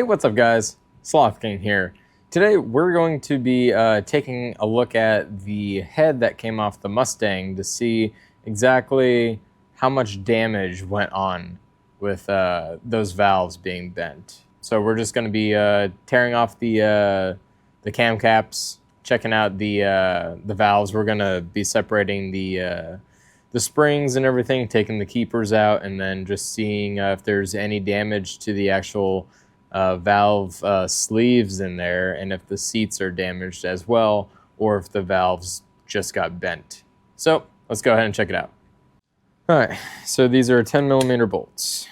Hey, what's up guys? Sloth King here. Today we're going to be taking a look at the head that came off the Mustang to see exactly how much damage went on with those valves being bent. So we're just going to be tearing off the cam caps, checking out the valves. We're going to be separating the springs and everything, taking the keepers out, and then just seeing if there's any damage to the actual valve sleeves in there, and if the seats are damaged as well, or if the valves just got bent. So let's go ahead and check it out. All right, so these are 10mm bolts.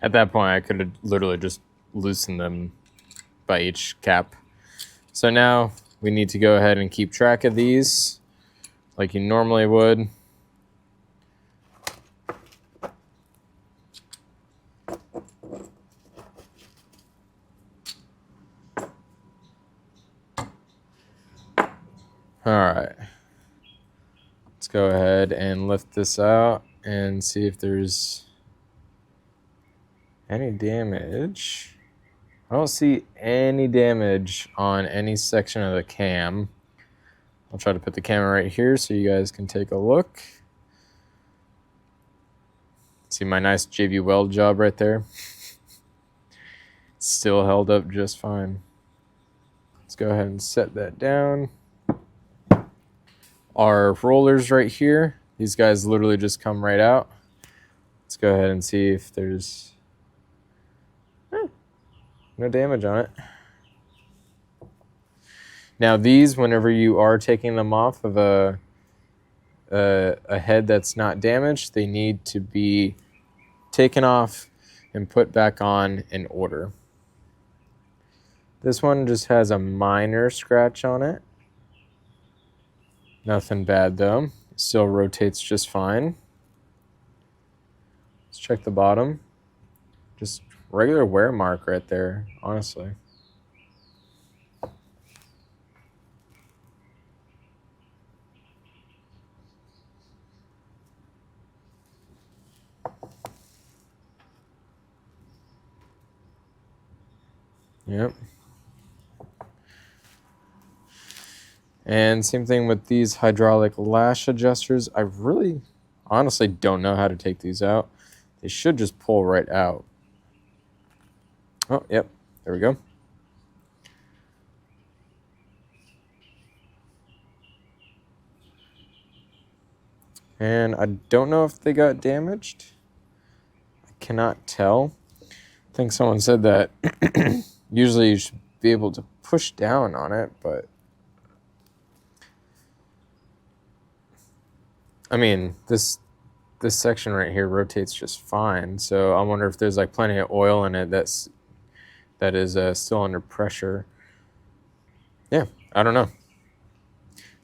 At that point, I could have literally just loosened them by each cap. So now we need to go ahead and keep track of these like you normally would. All right, let's go ahead and lift this out and see if there's any damage. I don't see any damage on any section of the cam. I'll try to put the camera right here so you guys can take a look. See my nice JB weld job right there? Still held up just fine. Let's go ahead and set that down. Our rollers right here, these guys literally just come right out. Let's go ahead and see if there's no damage on it. Now these, whenever you are taking them off of a head that's not damaged, they need to be taken off and put back on in order. This one just has a minor scratch on it. Nothing bad though. Still rotates just fine. Let's check the bottom. Just regular wear mark right there, honestly. Yep. And same thing with these hydraulic lash adjusters. I really, honestly don't know how to take these out. They should just pull right out. Oh, yep, there we go. And I don't know if they got damaged. I cannot tell. I think someone said that usually you should be able to push down on it, but I mean, this section right here rotates just fine. So I wonder if there's like plenty of oil in it that is still under pressure. Yeah, I don't know.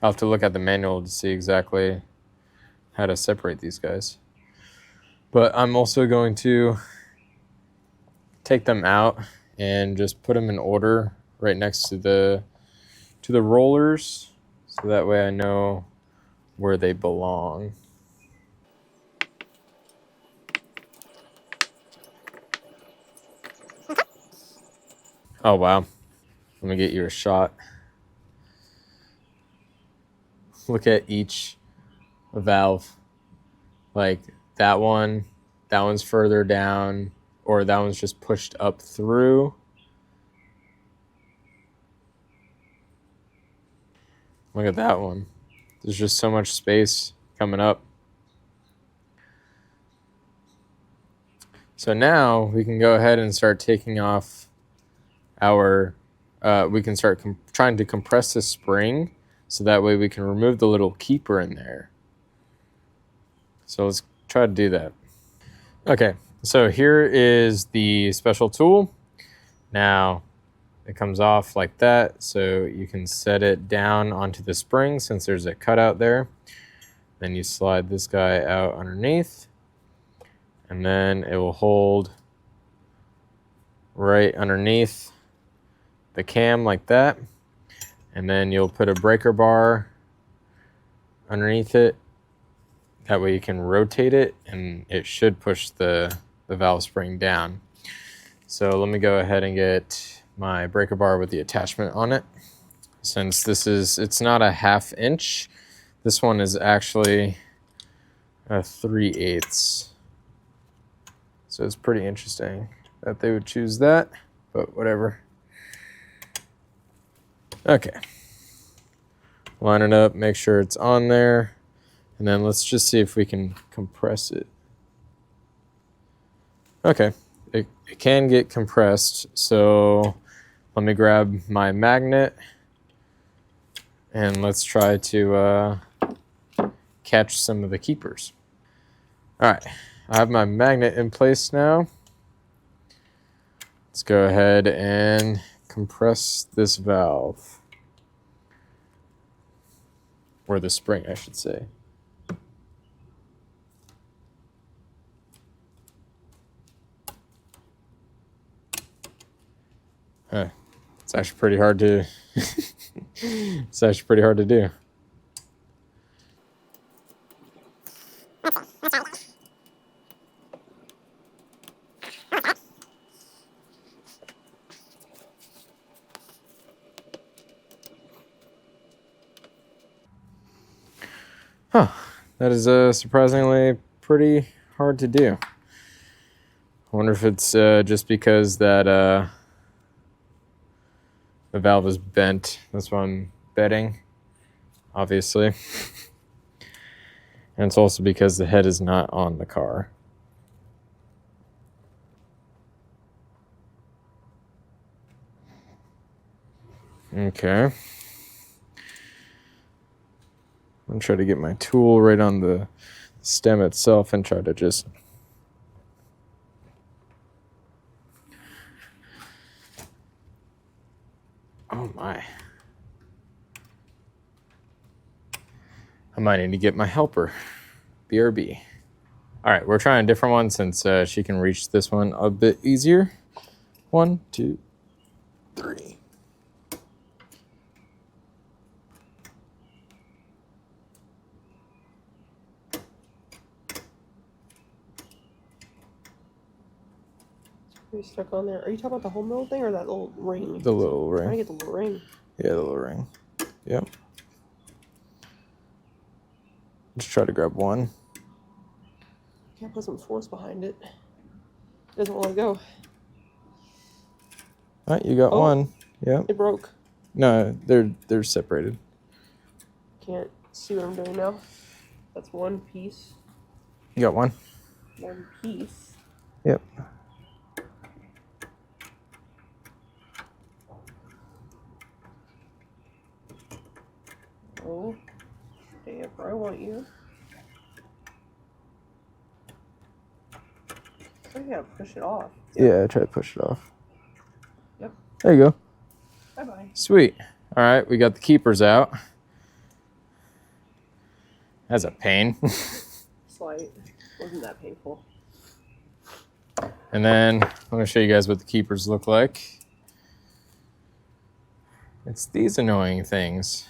I'll have to look at the manual to see exactly how to separate these guys. But I'm also going to take them out and just put them in order right next to the rollers, so that way I know where they belong. Oh wow, let me get you a shot. Look at each valve. Like that one's further down, or that one's just pushed up through. Look at that one. There's just so much space coming up. So now we can go ahead and start taking off our, we can start trying to compress the spring, so that way we can remove the little keeper in there. So let's try to do that. Okay, so here is the special tool. Now it comes off like that, so you can set it down onto the spring since there's a cutout there. Then you slide this guy out underneath, and then it will hold right underneath the cam like that. And then you'll put a breaker bar underneath it. That way you can rotate it and it should push the valve spring down. So let me go ahead and get my breaker bar with the attachment on it. Since it's not a 1/2 inch, this one is actually a 3/8. So it's pretty interesting that they would choose that, but whatever. Okay. Line it up, make sure it's on there. And then let's just see if we can compress it. Okay, it can get compressed. So let me grab my magnet and let's try to catch some of the keepers. All right, I have my magnet in place now. Let's go ahead and compress this valve. Or the spring, I should say. It's actually pretty hard to it's actually pretty hard to do. Huh, that is surprisingly pretty hard to do. I wonder if it's just because that the valve is bent. That's what I'm betting, obviously. And it's also because the head is not on the car. Okay. I'm gonna try to get my tool right on the stem itself and try to just oh my. I might need to get my helper. BRB. All right, we're trying a different one since she can reach this one a bit easier. 1, 2, 3. Are you stuck on there? Are you talking about the whole middle thing or that little ring? The little ring. I'm trying to get the little ring. Yeah, the little ring. Yep. Just try to grab one. Can't put some force behind it. It doesn't want to go. All right, you got one. Yep. It broke. No, they're separated. Can't see what I'm doing now. That's one piece. You got one? One piece. Yep. Oh, stay up where I want you. I gotta push it off. Yeah, try to push it off. Yep. There you go. Bye-bye. Sweet. All right, we got the keepers out. That's a pain. Slight. Wasn't that painful. And then I'm going to show you guys what the keepers look like. It's these annoying things.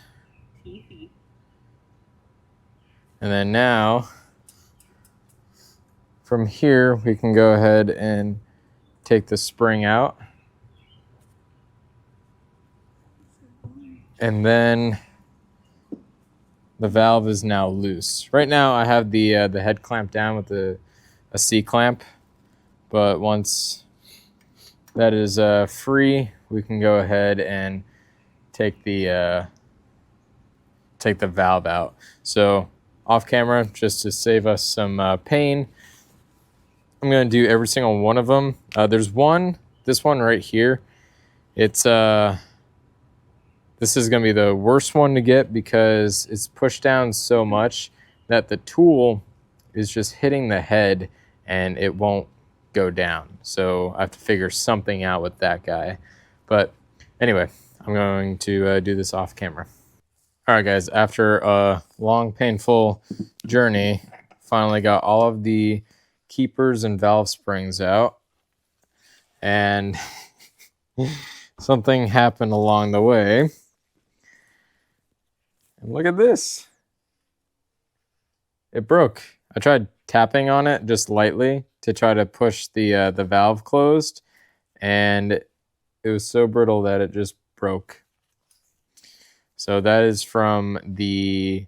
And then now, from here, we can go ahead and take the spring out. And then the valve is now loose. Right now, I have the head clamped down with a C-clamp. But once that is free, we can go ahead and take the valve out. So off camera, just to save us some pain, I'm going to do every single one of them. There's this one right here. It's this is going to be the worst one to get because it's pushed down so much that the tool is just hitting the head and it won't go down. So I have to figure something out with that guy. But anyway, I'm going to do this off camera. All right, guys, after a long, painful journey, finally got all of the keepers and valve springs out. And something happened along the way. And look at this. It broke. I tried tapping on it just lightly to try to push the valve closed, and it was so brittle that it just broke. So that is from the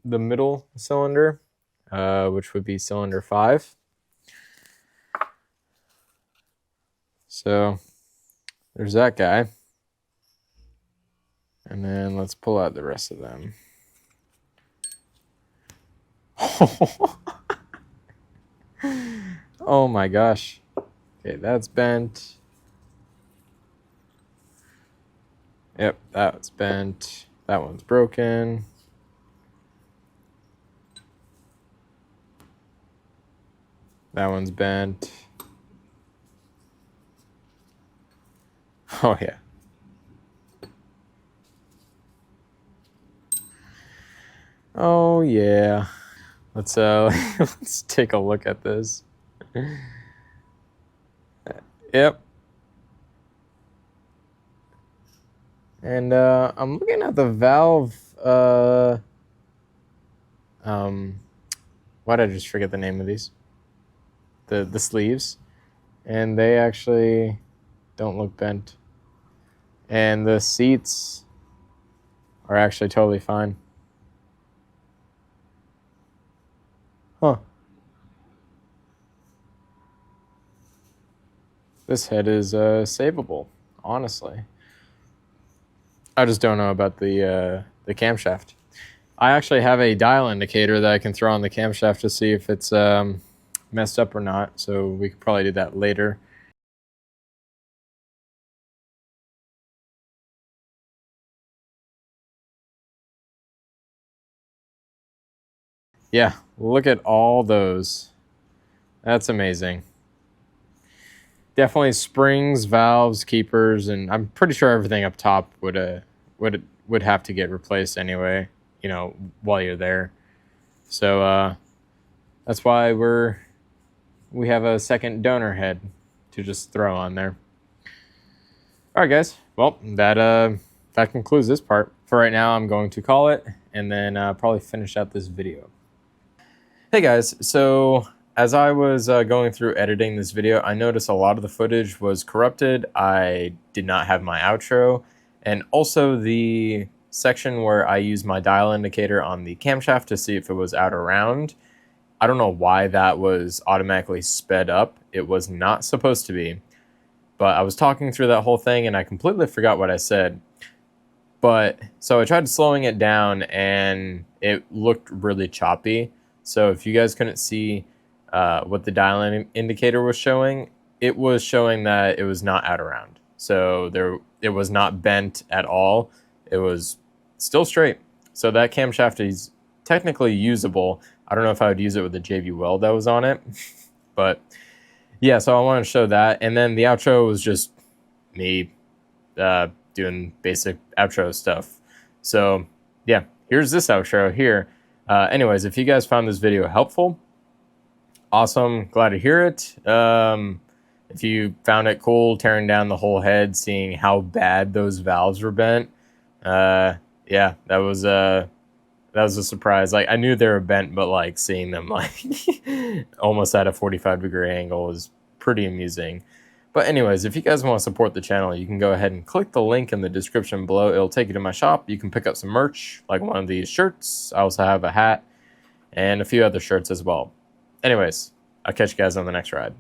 middle cylinder, which would be cylinder 5. So there's that guy. And then let's pull out the rest of them. Oh my gosh. Okay, that's bent. Yep, that's bent. That one's broken. That one's bent. Oh yeah. Oh yeah. Let's let's take a look at this. Yep. And I'm looking at the valve. Why did I just forget the name of these? The sleeves, and they actually don't look bent. And the seats are actually totally fine. Huh. This head is savable, honestly. I just don't know about the camshaft. I actually have a dial indicator that I can throw on the camshaft to see if it's messed up or not, so we could probably do that later. Yeah, look at all those. That's amazing. Definitely springs, valves, keepers, and I'm pretty sure everything up top would have to get replaced anyway, you know, while you're there. So that's why we have a second donor head to just throw on there. All right, guys. Well, that concludes this part. For right now, I'm going to call it and then probably finish out this video. Hey guys, so as I was going through editing this video, I noticed a lot of the footage was corrupted. I did not have my outro, and also the section where I used my dial indicator on the camshaft to see if it was out or round. I don't know why that was automatically sped up. It was not supposed to be, but I was talking through that whole thing and I completely forgot what I said. But so I tried slowing it down and it looked really choppy. So if you guys couldn't see what the dial indicator was showing, it was showing that it was not out around. So it was not bent at all. It was still straight. So that camshaft is technically usable. I don't know if I would use it with the JV weld that was on it. But yeah, so I wanted to show that. And then the outro was just me doing basic outro stuff. So yeah, here's this outro here. Anyways, if you guys found this video helpful, awesome, glad to hear it. If you found it cool tearing down the whole head, seeing how bad those valves were bent, yeah, that was a surprise. Like, I knew they were bent, but like seeing them like almost at a 45-degree angle was pretty amusing. But anyways, if you guys want to support the channel, you can go ahead and click the link in the description below. It'll take you to my shop. You can pick up some merch, like one of these shirts. I also have a hat and a few other shirts as well. Anyways, I'll catch you guys on the next ride.